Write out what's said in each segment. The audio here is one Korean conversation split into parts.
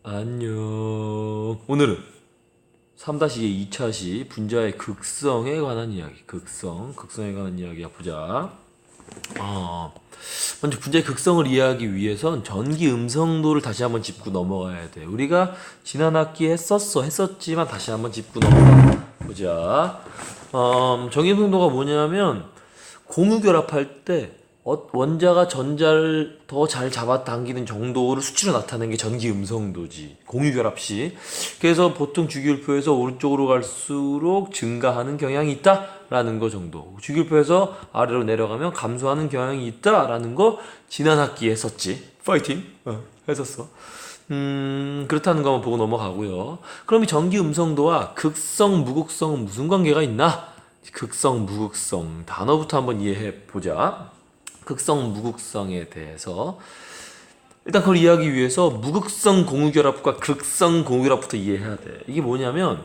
안녕. 오늘은 3-2 2차시 분자의 극성에 관한 이야기. 극성에 관한 이야기 보자. 먼저 분자의 극성을 이해하기 위해선 전기 음성도를 다시 한번 짚고 넘어가야 돼. 우리가 지난 학기에 했었지만 다시 한번 짚고 넘어가 보자. 전기 음성도가 뭐냐면 공유결합할 때 원자가 전자를 더 잘 잡아당기는 정도를 수치로 나타내는 게 전기 음성도지. 공유결합 시. 그래서 보통 주기율표에서 오른쪽으로 갈수록 증가하는 경향이 있다라는 거 정도. 주기율표에서 아래로 내려가면 감소하는 경향이 있다라는 거 지난 학기에 했었지. 파이팅! 했었어. 그렇다는 거 한번 보고 넘어가고요. 그럼 이 전기 음성도와 극성, 무극성은 무슨 관계가 있나? 극성, 무극성 단어부터 한번 이해해 보자. 극성, 무극성에 대해서 일단 그걸 이해하기 위해서 무극성 공유결합과 극성 공유결합부터 이해해야 돼. 이게 뭐냐면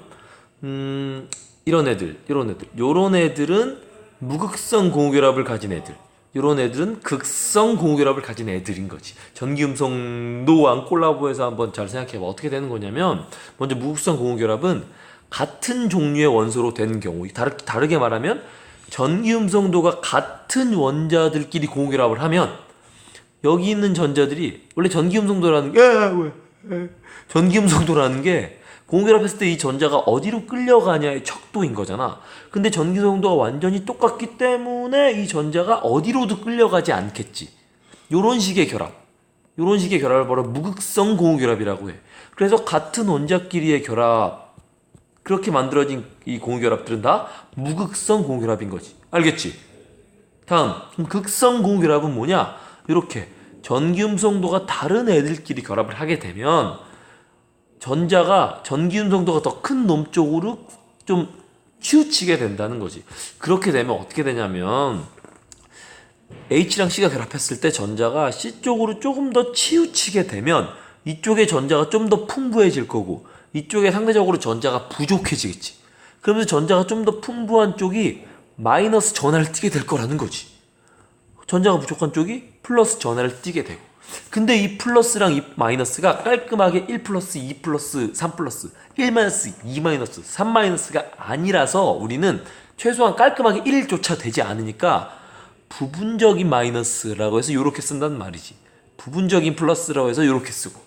이런 애들은 무극성 공유결합을 가진 애들, 요런 애들은 극성 공유결합을 가진 애들인 거지. 전기음성도와 콜라보해서 한번 잘 생각해봐. 어떻게 되는 거냐면 먼저 무극성 공유결합은 같은 종류의 원소로 된 경우, 다르게 말하면 전기음성도가 같은 원자들끼리 공유결합을 하면 여기 있는 전자들이 원래 전기음성도라는 게 공유결합했을 때 이 전자가 어디로 끌려가냐의 척도인 거잖아. 근데 전기음성도가 완전히 똑같기 때문에 이 전자가 어디로도 끌려가지 않겠지. 요런 식의 결합을 바로 무극성 공유결합이라고 해. 그래서 같은 원자끼리의 결합, 그렇게 만들어진 이 공유결합들은 다 무극성 공유결합인 거지. 알겠지? 다음, 극성 공유결합은 뭐냐? 이렇게 전기음성도가 다른 애들끼리 결합을 하게 되면 전기음성도가 더 큰 놈 쪽으로 좀 치우치게 된다는 거지. 그렇게 되면 어떻게 되냐면 H랑 C가 결합했을 때 전자가 C 쪽으로 조금 더 치우치게 되면 이쪽에 전자가 좀 더 풍부해질 거고 이쪽에 상대적으로 전자가 부족해지겠지. 그러면서 전자가 좀 더 풍부한 쪽이 마이너스 전하를 띠게 될 거라는 거지. 전자가 부족한 쪽이 플러스 전하를 띠게 되고. 근데 이 플러스랑 이 마이너스가 깔끔하게 1 플러스 2 플러스 3 플러스 1 마이너스 2 마이너스 3 마이너스가 아니라서 우리는 최소한 깔끔하게 1조차 되지 않으니까 부분적인 마이너스라고 해서 이렇게 쓴다는 말이지. 부분적인 플러스라고 해서 이렇게 쓰고,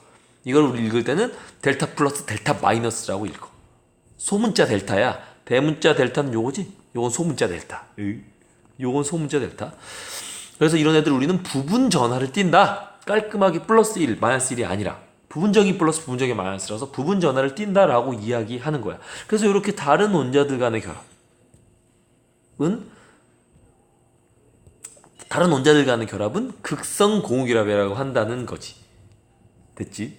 이걸 우리 읽을 때는 델타 플러스 델타 마이너스라고 읽어. 소문자 델타야. 대문자 델타는 요거지. 요건 소문자 델타. 요건 소문자 델타. 그래서 이런 애들 우리는 부분 전하를 띈다. 깔끔하게 플러스 1, 마이너스 1이 아니라 부분적인 플러스 부분적인 마이너스라서 부분 전하를 띈다라고 이야기하는 거야. 그래서 이렇게 다른 원자들 간의 결합은 극성 공유결합이라고 한다는 거지. 됐지?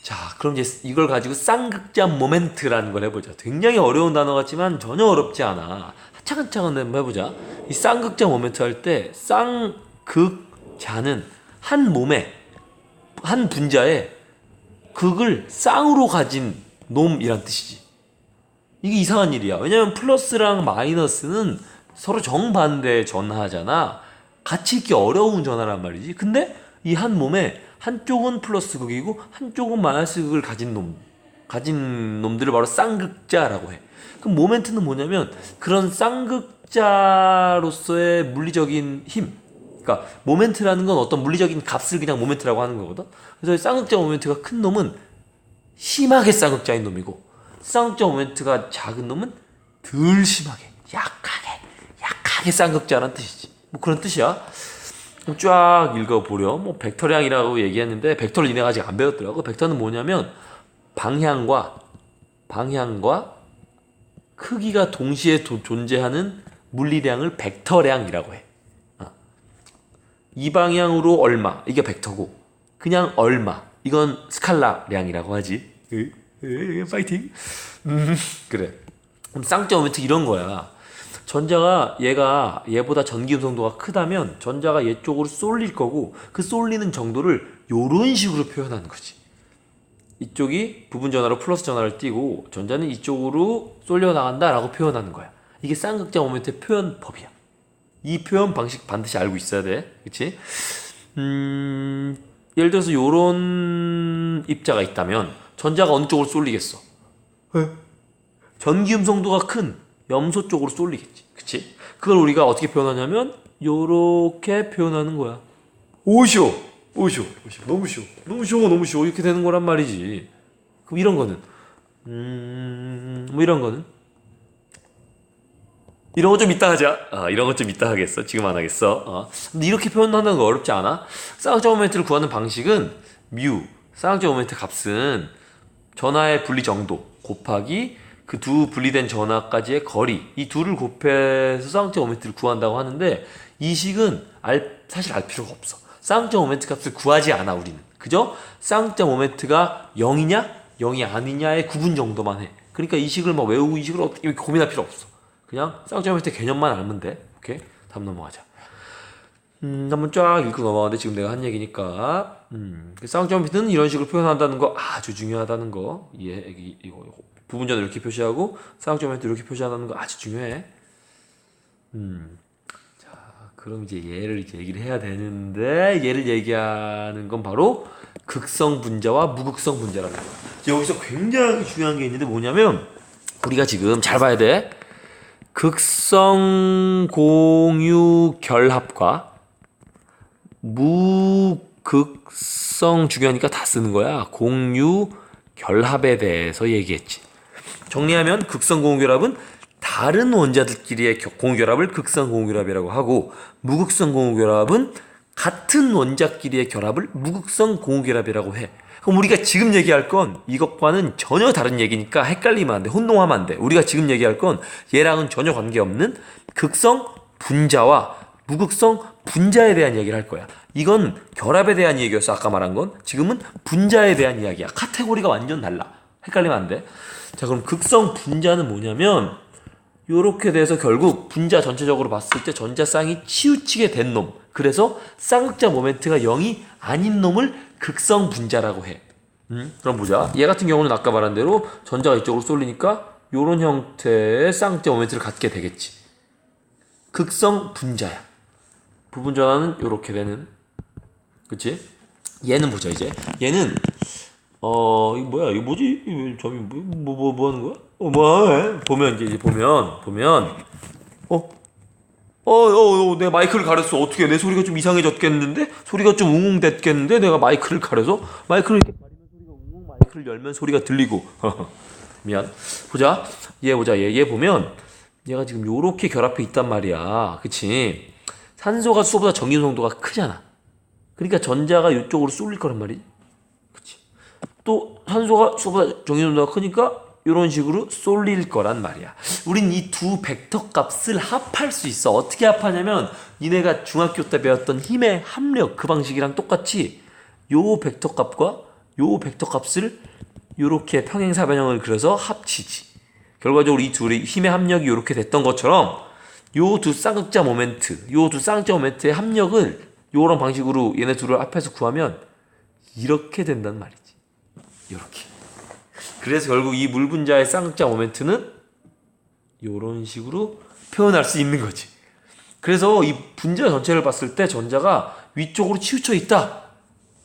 자, 그럼 이제 이걸 가지고 쌍극자 모멘트라는 걸 해보자. 굉장히 어려운 단어 같지만 전혀 어렵지 않아. 차근차근 한번 해보자. 이 쌍극자 모멘트 할 때 쌍극자는 한 몸에, 한 분자에 극을 쌍으로 가진 놈이란 뜻이지. 이게 이상한 일이야. 왜냐면 플러스랑 마이너스는 서로 정반대 전하잖아. 같이 읽기 어려운 전하란 말이지. 근데 이 한 몸에 한쪽은 플러스 극이고 한쪽은 마이너스 극을 가진 놈들을 바로 쌍극자라고 해. 그럼 모멘트는 뭐냐면 그런 쌍극자로서의 물리적인 힘. 그러니까 모멘트라는 건 어떤 물리적인 값을 그냥 모멘트라고 하는 거거든. 그래서 쌍극자 모멘트가 큰 놈은 심하게 쌍극자인 놈이고, 쌍극자 모멘트가 작은 놈은 덜 심하게, 약하게 쌍극자라는 뜻이지. 뭐 그런 뜻이야. 쫙 읽어보렴. 뭐 벡터량이라고 얘기했는데 벡터를 니네가 아직 안 배웠더라고. 벡터는 뭐냐면 방향과 크기가 동시에 존재하는 물리량을 벡터량이라고 해. 이 방향으로 얼마, 이게 벡터고, 그냥 얼마, 이건 스칼라량이라고 하지. 파이팅. 그래. 그럼 쌍극자 모멘트 이런 거야. 전자가 얘보다 전기음성도가 크다면 전자가 얘 쪽으로 쏠릴 거고, 그 쏠리는 정도를 요런 식으로 표현하는 거지. 이쪽이 부분 전하로 플러스 전하를 띄고 전자는 이쪽으로 쏠려 나간다 라고 표현하는 거야. 이게 쌍극자 모멘트의 표현법이야. 이 표현 방식 반드시 알고 있어야 돼. 그치? 예를 들어서 요런 입자가 있다면 전자가 어느 쪽으로 쏠리겠어? 전기 음성도가 큰 염소 쪽으로 쏠리겠지. 그치? 그걸 우리가 어떻게 표현하냐면 요렇게 표현하는 거야. 오쇼. 너무 쉬워. 이렇게 되는 거란 말이지. 그럼 이런 거는 뭐 이런 거는 이런 거 좀 이따 하자. 이런 거 좀 이따 하겠어. 지금 안 하겠어. 근데 이렇게 표현한다는 거 어렵지 않아? 쌍쌍 모멘트를 구하는 방식은 쌍쌍 모멘트 값은 전하의 분리 정도 곱하기 그 두 분리된 전하까지의 거리, 이 둘을 곱해서 쌍쌍 모멘트를 구한다고 하는데 이 식은 사실 알 필요가 없어. 쌍쌍 모멘트 값을 구하지 않아 우리는. 그죠? 쌍쌍 모멘트가 0이냐 0이 아니냐의 구분 정도만 해. 그러니까 이 식을 막 외우고 이 식을 어떻게 고민할 필요 없어. 그냥 쌍쌍 모멘트 개념만 알면 돼. 오케이? 다음 넘어가자. 한번 쫙 읽고 넘어가는데 지금 내가 한 얘기니까 쌍쌍 모멘트는 이런 식으로 표현한다는 거 아주 중요하다는 거. 이거 부분전을 이렇게 표시하고 쌍쌍 모멘트 이렇게 표시한다는 거 아주 중요해. 자, 그럼 이제 얘를 이제 얘기를 해야 되는데 얘를 얘기하는 건 바로 극성 분자와 무극성 분자라는 거야. 여기서 굉장히 중요한 게 있는데 뭐냐면 우리가 지금 잘 봐야 돼. 극성 공유 결합과 무극성 중요하니까 다 쓰는 거야. 공유 결합에 대해서 얘기했지. 정리하면 극성 공유 결합은 다른 원자들끼리의 공유 결합을 극성 공유 결합이라고 하고 무극성 공유 결합은 같은 원자끼리의 결합을 무극성 공유 결합이라고 해. 그럼 우리가 지금 얘기할 건 이것과는 전혀 다른 얘기니까 헷갈리면 안 돼. 혼동하면 안 돼. 우리가 지금 얘기할 건 얘랑은 전혀 관계없는 극성 분자와 무극성 분자에 대한 얘기를 할 거야. 이건 결합에 대한 얘기였어. 아까 말한 건. 지금은 분자에 대한 이야기야. 카테고리가 완전 달라. 헷갈리면 안 돼. 자, 그럼 극성 분자는 뭐냐면 요렇게 돼서 결국 분자 전체적으로 봤을 때 전자쌍이 치우치게 된 놈. 그래서 쌍극자 모멘트가 0이 아닌 놈을 극성 분자라고 해. 그럼 보자. 얘 같은 경우는 아까 말한 대로 전자가 이쪽으로 쏠리니까 요런 형태의 쌍극자 모멘트를 갖게 되겠지. 극성 분자야. 부분 전환은 요렇게 되는. 그치? 얘는 보자 이제. 얘는 이거 뭐야? 이거 뭐지? 이거 점이 뭐 하는 거야? 뭐 보면 이제 보면 내가 마이크를 가렸어. 어떻게 내 소리가 좀 이상해졌겠는데? 소리가 좀 웅웅댔겠는데? 내가 마이크를 가려서? 마이크를 이렇게 가리면 소리가 웅웅, 마이크를 열면 소리가 들리고. 미안. 보자. 얘 보자. 얘 보면 얘가 지금 요렇게 결합해 있단 말이야. 그치? 산소가 수소보다 전기 농도가 크잖아. 그러니까 전자가 이쪽으로 쏠릴 거란 말이지. 그치? 또 산소가 수소보다 전기 농도가 크니까 이런 식으로 쏠릴 거란 말이야. 우린 이 두 벡터 값을 합할 수 있어. 어떻게 합하냐면 니네가 중학교 때 배웠던 힘의 합력 그 방식이랑 똑같이 요 벡터 값과 요 벡터 값을 요렇게 평행사변형을 그려서 합치지. 결과적으로 이 둘의 힘의 합력이 요렇게 됐던 것처럼 요 두 쌍극자 모멘트의 합력을 요런 방식으로 얘네 둘을 합해서 구하면 이렇게 된단 말이지. 요렇게. 그래서 결국 이 물분자의 쌍극자 모멘트는 이런 식으로 표현할 수 있는 거지. 그래서 이 분자 전체를 봤을 때 전자가 위쪽으로 치우쳐 있다.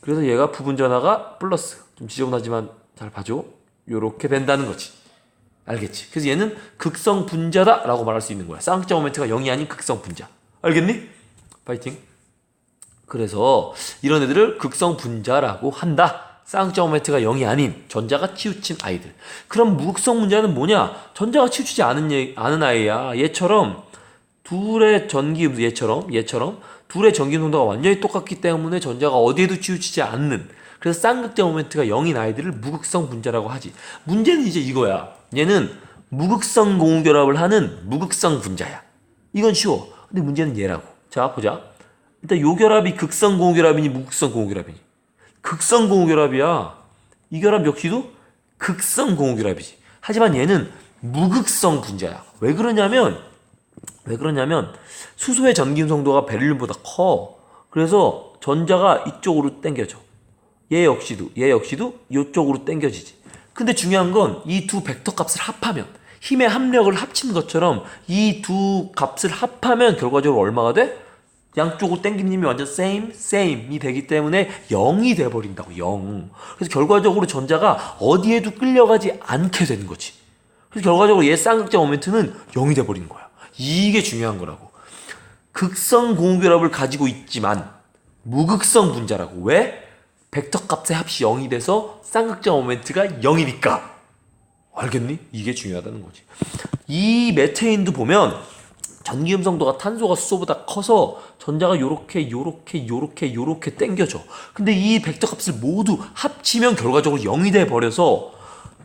그래서 얘가 부분전하가 플러스. 좀 지저분하지만 잘 봐줘. 이렇게 된다는 거지. 알겠지? 그래서 얘는 극성 분자다 라고 말할 수 있는 거야. 쌍극자 모멘트가 0이 아닌 극성 분자. 알겠니? 파이팅. 그래서 이런 애들을 극성 분자라고 한다. 쌍극자 모멘트가 0이 아닌 전자가 치우친 아이들. 그럼 무극성 분자는 뭐냐? 전자가 치우치지 않은 아이야. 얘처럼 둘의 전기 둘의 전기 농도가 완전히 똑같기 때문에 전자가 어디에도 치우치지 않는. 그래서 쌍극자 모멘트가 0인 아이들을 무극성 분자라고 하지. 문제는 이제 이거야. 얘는 무극성 공유결합을 하는 무극성 분자야. 이건 쉬워. 근데 문제는 얘라고. 자, 보자. 일단 요 결합이 극성 공유결합이니 무극성 공유결합이니? 극성 공유결합이야. 이 결합 역시도 극성 공유결합이지. 하지만 얘는 무극성 분자야. 왜 그러냐면 수소의 전기 음성도가 베릴륨보다 커. 그래서 전자가 이쪽으로 당겨져. 얘 역시도 이쪽으로 당겨지지. 근데 중요한 건 이 두 벡터 값을 합하면 힘의 합력을 합친 것처럼 이 두 값을 합하면 결과적으로 얼마가 돼? 양쪽으로 땡기는 힘이 완전 same이 되기 때문에 0이 돼버린다고. 0. 그래서 결과적으로 전자가 어디에도 끌려가지 않게 되는 거지. 그래서 결과적으로 얘 쌍극자 모멘트는 0이 돼버리는 거야. 이게 중요한 거라고. 극성 공유결합을 가지고 있지만 무극성 분자라고. 왜? 벡터 값의 합이 0이 돼서 쌍극자 모멘트가 0이니까. 알겠니? 이게 중요하다는 거지. 이 메테인도 보면 전기 음성도가 탄소가 수소보다 커서 전자가 요렇게 땡겨져. 근데 이 벡터 값을 모두 합치면 결과적으로 0이 돼 버려서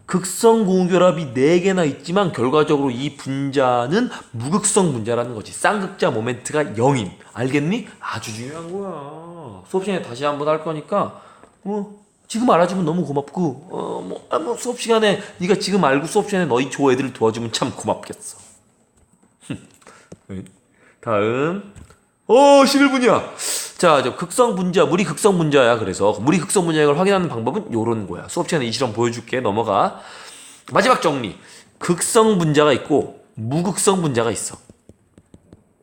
극성 공유결합이 4개나 있지만 결과적으로 이 분자는 무극성 분자라는 거지. 쌍극자 모멘트가 0인. 알겠니? 아주 중요한 거야. 수업 시간에 다시 한번 할 거니까 지금 알아주면 너무 고맙고 수업 시간에 네가 지금 알고 수업 시간에 너희 조 애들을 도와주면 참 고맙겠어. 다음 11분이야. 자, 극성 분자, 물이 극성 분자야. 그래서 물이 극성 분자인 걸 확인하는 방법은 요런 거야. 수업 시간에 이 실험 보여줄게. 넘어가. 마지막 정리. 극성 분자가 있고 무극성 분자가 있어.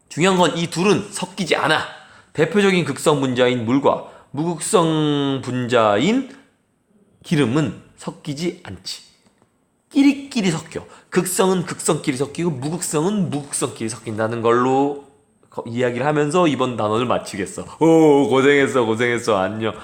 중요한 건 이 둘은 섞이지 않아. 대표적인 극성 분자인 물과 무극성 분자인 기름은 섞이지 않지. 끼리끼리 섞여. 극성은 극성끼리 섞이고 무극성은 무극성끼리 섞인다는 걸로 이야기를 하면서 이번 단원을 마치겠어. 오, 고생했어. 안녕.